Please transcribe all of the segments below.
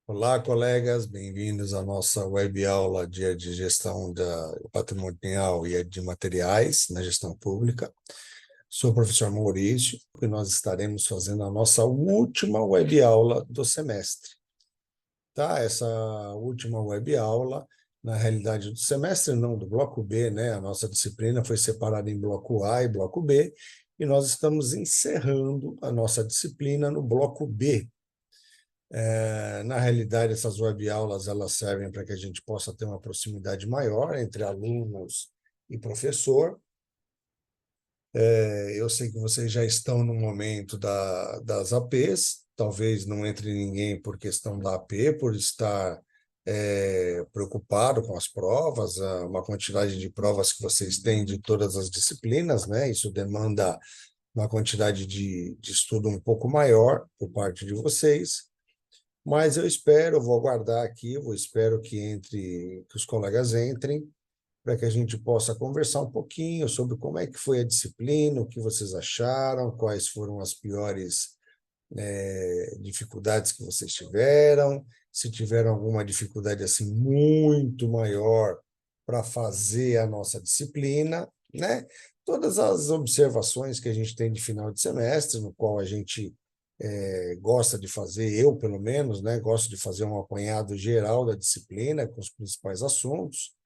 Olá, colegas, bem-vindos à nossa web aula de gestão patrimonial e de materiais na gestão pública. Sou o professor Maurício e nós estaremos fazendo a nossa última web aula do semestre. Tá? Essa última web aula, na realidade, do semestre, não, do bloco B, né? A nossa disciplina foi separada em bloco A e bloco B, e nós estamos encerrando a nossa disciplina no bloco B. Na realidade, essas webaulas elas servem para que a gente possa ter uma proximidade maior entre alunos e professor. Eu sei que vocês já estão no momento das APs, talvez não entre ninguém por questão da AP, por estar preocupado com as provas, uma quantidade de provas que vocês têm de todas as disciplinas, né? Isso demanda uma quantidade de estudo um pouco maior por parte de vocês. Mas eu espero, vou aguardar aqui, eu espero que os colegas entrem, para que a gente possa conversar um pouquinho sobre como é que foi a disciplina, o que vocês acharam, quais foram as piores dificuldades que vocês tiveram, se tiveram alguma dificuldade assim muito maior para fazer a nossa disciplina, né? Todas as observações que a gente tem de final de semestre, no qual a gente gosta de fazer, eu pelo menos, né, gosto de fazer um apanhado geral da disciplina com os principais assuntos.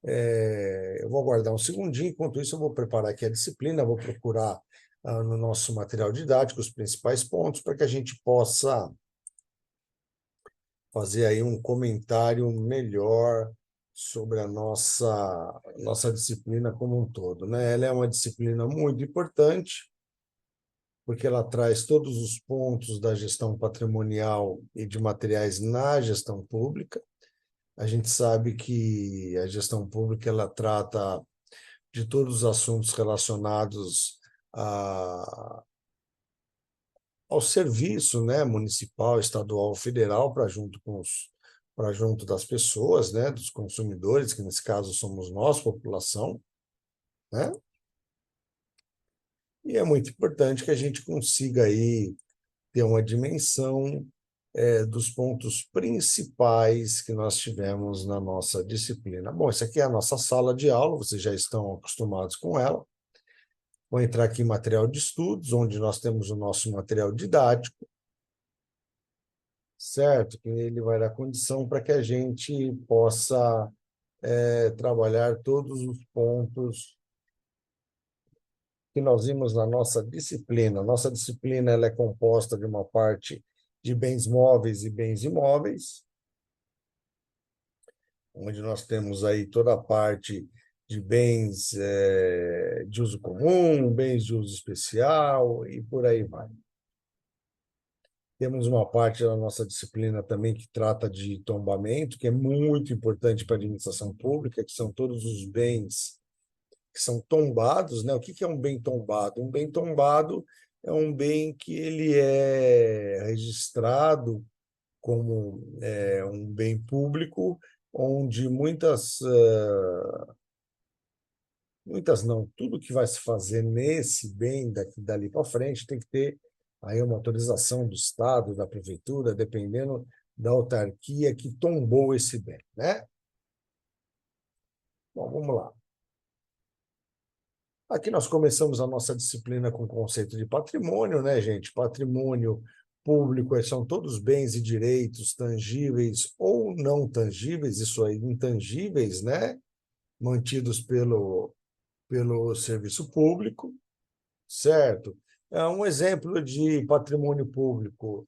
Eu vou aguardar um segundinho, enquanto isso eu vou preparar aqui a disciplina, vou procurar no nosso material didático os principais pontos para que a gente possa fazer aí um comentário melhor sobre a nossa disciplina como um todo, né? Ela é uma disciplina muito importante, porque ela traz todos os pontos da gestão patrimonial e de materiais na gestão pública. A gente sabe que a gestão pública ela trata de todos os assuntos relacionados ao serviço, né, municipal, estadual, federal, para junto das pessoas, né, dos consumidores, que nesse caso somos nós, população, né? E é muito importante que a gente consiga aí ter uma dimensão dos pontos principais que nós tivemos na nossa disciplina. Bom, essa aqui é a nossa sala de aula, vocês já estão acostumados com ela. Vou entrar aqui em material de estudos, onde nós temos o nosso material didático, certo? Que ele vai dar condição para que a gente possa trabalhar todos os pontos que nós vimos na nossa disciplina. Nossa disciplina ela é composta de uma parte de bens móveis e bens imóveis, onde nós temos aí toda a parte de bens de uso comum, bens de uso especial e por aí vai. Temos uma parte da nossa disciplina também que trata de tombamento, que é muito importante para a administração pública, que são todos os bens que são tombados, né? O que é um bem tombado? Um bem tombado é um bem que ele é registrado como um bem público, onde muitas não, tudo que vai se fazer nesse bem dali para frente tem que ter aí uma autorização do Estado, da Prefeitura, dependendo da autarquia que tombou esse bem, né? Bom, vamos lá. Aqui nós começamos a nossa disciplina com o conceito de patrimônio, né, gente? Patrimônio público são todos bens e direitos tangíveis ou não tangíveis, isso aí, intangíveis, né? Mantidos pelo serviço público, certo? Um exemplo de patrimônio público,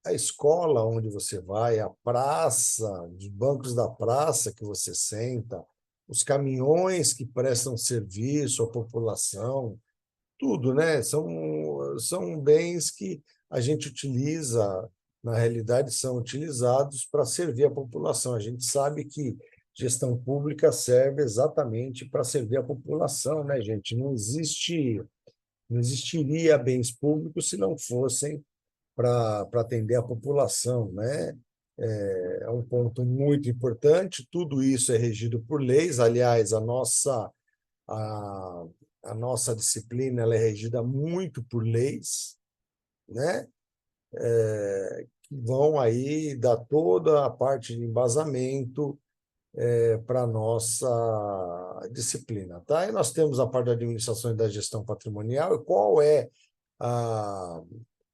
a escola onde você vai, a praça, os bancos da praça que você senta, os caminhões que prestam serviço à população, tudo, né? São bens que a gente utiliza, na realidade, são utilizados para servir a população. A gente sabe que gestão pública serve exatamente para servir a população, né, gente? Não existiria bens públicos se não fossem para atender a população, né? É um ponto muito importante. Tudo isso é regido por leis. Aliás, a, a nossa disciplina ela é regida muito por leis, né? Que vão aí dar toda a parte de embasamento para a nossa disciplina, tá? E nós temos a parte da administração e da gestão patrimonial, e a,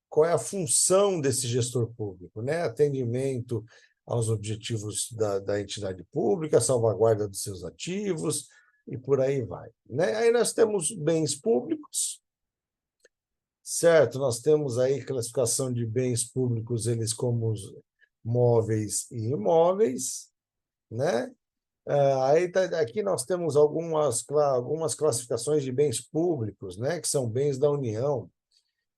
qual é a função desse gestor público, né? Atendimento aos objetivos da entidade pública, salvaguarda dos seus ativos, e por aí vai, né? Aí nós temos bens públicos, certo? Nós temos aí classificação de bens públicos, eles como os móveis e imóveis, né? Aqui nós temos algumas classificações de bens públicos, né? Que são bens da União.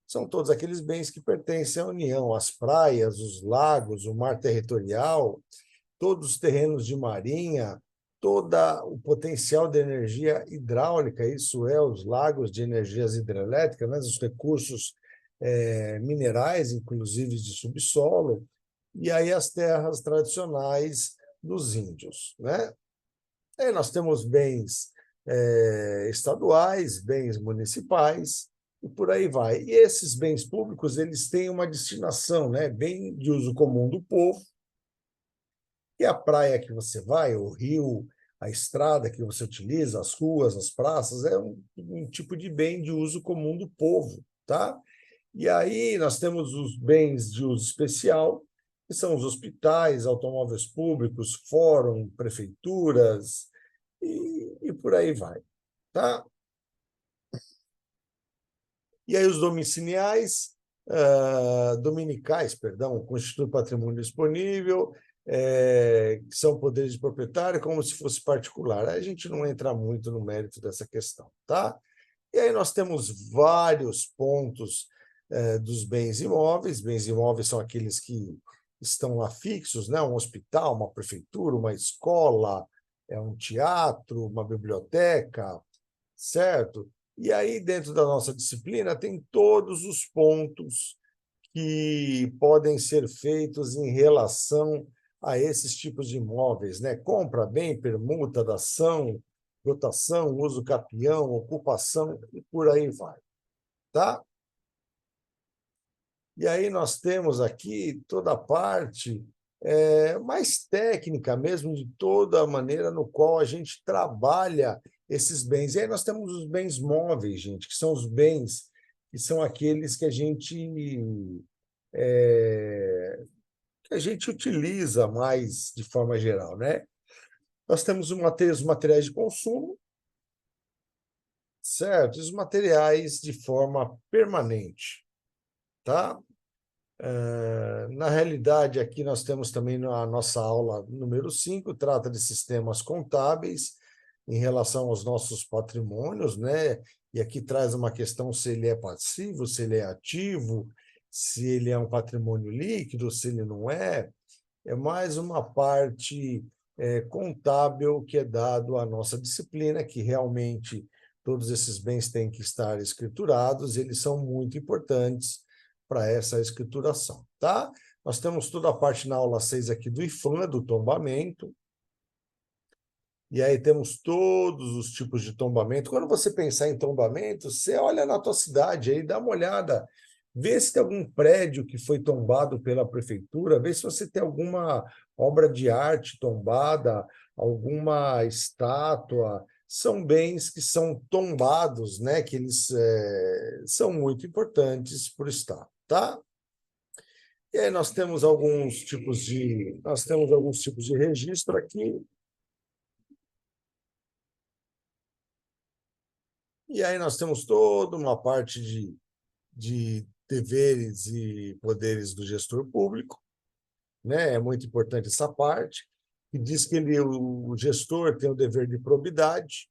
São todos aqueles bens que pertencem à União, as praias, os lagos, o mar territorial, todos os terrenos de marinha, todo o potencial de energia hidráulica, isso é, os lagos de energias hidrelétricas, né, os recursos minerais, inclusive de subsolo, e aí as terras tradicionais dos índios, né? Aí nós temos bens estaduais, bens municipais, e por aí vai. E esses bens públicos, eles têm uma destinação, né? Bem de uso comum do povo, e a praia que você vai, o rio, a estrada que você utiliza, as ruas, as praças, é um tipo de bem de uso comum do povo, tá? E aí nós temos os bens de uso especial, que são os hospitais, automóveis públicos, fórum, prefeituras, e por aí vai, tá? E aí os dominicais, perdão, constituem patrimônio disponível, que são poderes de proprietário, como se fosse particular. Aí a gente não entra muito no mérito dessa questão, tá? E aí nós temos vários pontos dos bens imóveis. Bens imóveis são aqueles que estão lá fixos, né? Um hospital, uma prefeitura, uma escola, um teatro, uma biblioteca, certo? E aí, dentro da nossa disciplina, tem todos os pontos que podem ser feitos em relação a esses tipos de imóveis, né? Compra, bem, permuta, dação, dotação, uso capião, ocupação e por aí vai, tá? E aí nós temos aqui toda a parte mais técnica mesmo de toda a maneira no qual a gente trabalha esses bens. E aí nós temos os bens móveis, gente, que são os bens que são aqueles que a gente utiliza mais de forma geral, né? Nós temos os materiais de consumo, certo? E os materiais de forma permanente, tá? Na realidade, aqui nós temos também a nossa aula número 5 trata de sistemas contábeis em relação aos nossos patrimônios, né? E aqui traz uma questão se ele é passivo, se ele é ativo, se ele é um patrimônio líquido, se ele não é. É mais uma parte contábil que é dado à nossa disciplina, que realmente todos esses bens têm que estar escriturados, eles são muito importantes para essa escrituração, tá? Nós temos toda a parte na aula 6 aqui do IFAM, do tombamento, e aí temos todos os tipos de tombamento. Quando você pensar em tombamento, você olha na tua cidade aí, dá uma olhada, vê se tem algum prédio que foi tombado pela prefeitura, vê se você tem alguma obra de arte tombada, alguma estátua. São bens que são tombados, né? Que eles são muito importantes para o Estado, tá? E aí nós temos alguns tipos de registro aqui. E aí nós temos toda uma parte de deveres e poderes do gestor público, né? É muito importante essa parte, que diz que o gestor tem o dever de probidade,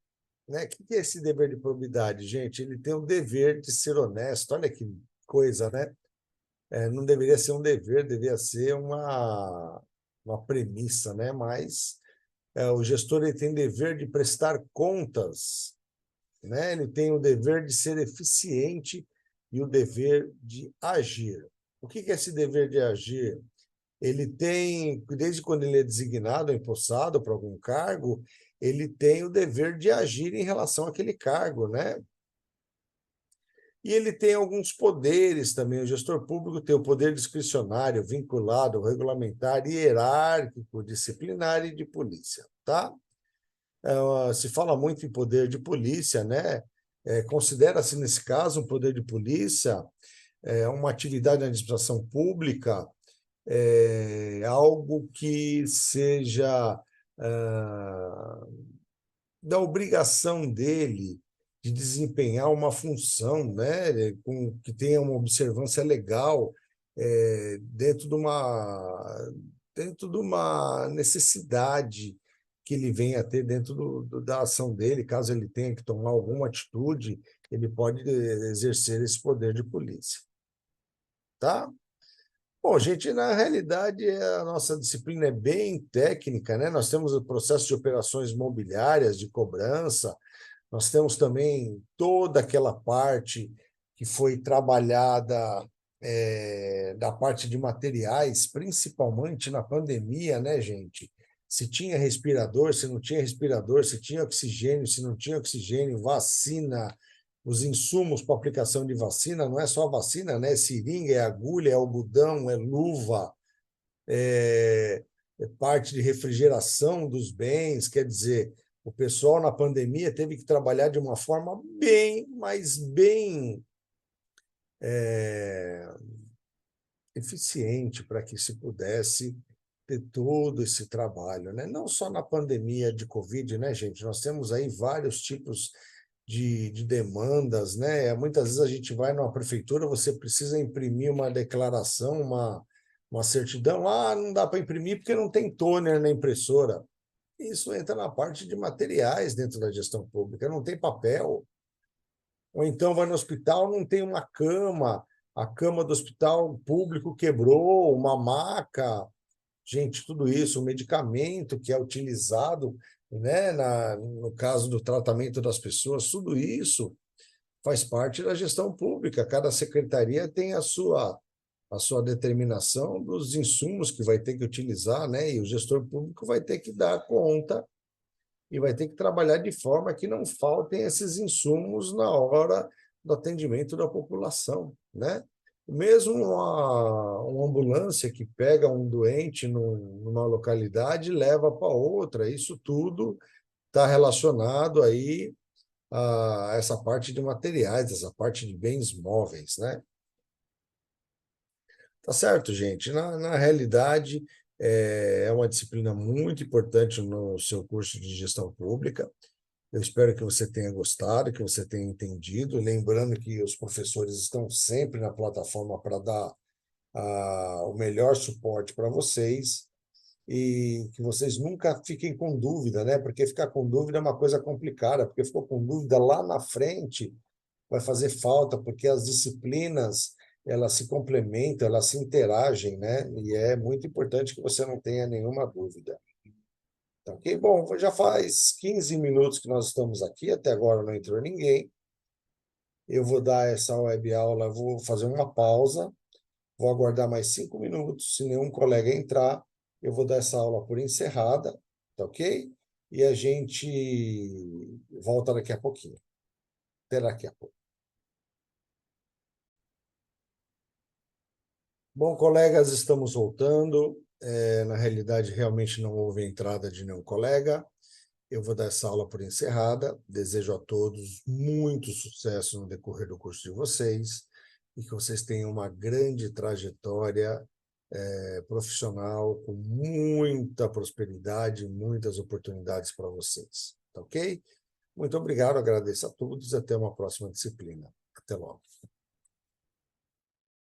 né? O que é esse dever de probidade, gente? Ele tem o dever de ser honesto. Olha que coisa, né? Não deveria ser um dever, deveria ser uma premissa, né? Mas o gestor ele tem dever de prestar contas, né? Ele tem o dever de ser eficiente e o dever de agir. O que é esse dever de agir? Ele tem, desde quando ele é designado ou empossado para algum cargo, ele tem o dever de agir em relação àquele cargo, né? E ele tem alguns poderes também. O gestor público tem o poder discricionário, vinculado, regulamentar, hierárquico, disciplinar e de polícia, tá? Se fala muito em poder de polícia, né? Considera-se, nesse caso, um poder de polícia uma atividade na administração pública, algo que seja da obrigação dele de desempenhar uma função, né, que tenha uma observância legal dentro de uma necessidade que ele venha a ter dentro da ação dele, caso ele tenha que tomar alguma atitude, ele pode exercer esse poder de polícia, tá? Bom, gente, na realidade, a nossa disciplina é bem técnica, né? Nós temos o processo de operações imobiliárias, de cobrança, nós temos também toda aquela parte que foi trabalhada da parte de materiais, principalmente na pandemia, né, gente? Se tinha respirador, se não tinha respirador, se tinha oxigênio, se não tinha oxigênio, vacina, os insumos para aplicação de vacina, não é só a vacina, né? É seringa, é agulha, é algodão, é luva, é parte de refrigeração dos bens, quer dizer, o pessoal na pandemia teve que trabalhar de uma forma bem, mas bem eficiente para que se pudesse ter todo esse trabalho, né? Não só na pandemia de Covid, né, gente? Nós temos aí vários tipos de demandas, né? Muitas vezes a gente vai numa prefeitura, você precisa imprimir uma declaração, uma certidão. Ah, não dá para imprimir porque não tem toner na impressora. Isso entra na parte de materiais dentro da gestão pública, não tem papel. Ou então vai no hospital, não tem uma cama, a cama do hospital público quebrou, uma maca. Gente, tudo isso, o medicamento que é utilizado, né, no caso do tratamento das pessoas, tudo isso faz parte da gestão pública. Cada secretaria tem a sua determinação dos insumos que vai ter que utilizar, né? E o gestor público vai ter que dar conta e vai ter que trabalhar de forma que não faltem esses insumos na hora do atendimento da população, né? Mesmo uma ambulância que pega um doente numa localidade e leva para outra, isso tudo está relacionado aí a essa parte de materiais, essa parte de bens móveis, né? Tá certo, gente. Na realidade, é uma disciplina muito importante no seu curso de gestão pública. Eu espero que você tenha gostado, que você tenha entendido. Lembrando que os professores estão sempre na plataforma para dar o melhor suporte para vocês e que vocês nunca fiquem com dúvida, né? Porque ficar com dúvida é uma coisa complicada, porque ficou com dúvida lá na frente vai fazer falta, porque as disciplinas elas se complementam, elas se interagem, né? E é muito importante que você não tenha nenhuma dúvida. Tá ok? Bom, já faz 15 minutos que nós estamos aqui, até agora não entrou ninguém. Eu vou dar essa web aula, vou fazer uma pausa, vou aguardar mais 5 minutos. Se nenhum colega entrar, eu vou dar essa aula por encerrada, tá ok? E a gente volta daqui a pouquinho. Até daqui a pouco. Bom, colegas, estamos voltando. Na realidade, realmente não houve entrada de nenhum colega. Eu vou dar essa aula por encerrada. Desejo a todos muito sucesso no decorrer do curso de vocês e que vocês tenham uma grande trajetória profissional com muita prosperidade, muitas oportunidades para vocês. Tá ok? Muito obrigado, agradeço a todos e até uma próxima disciplina. Até logo.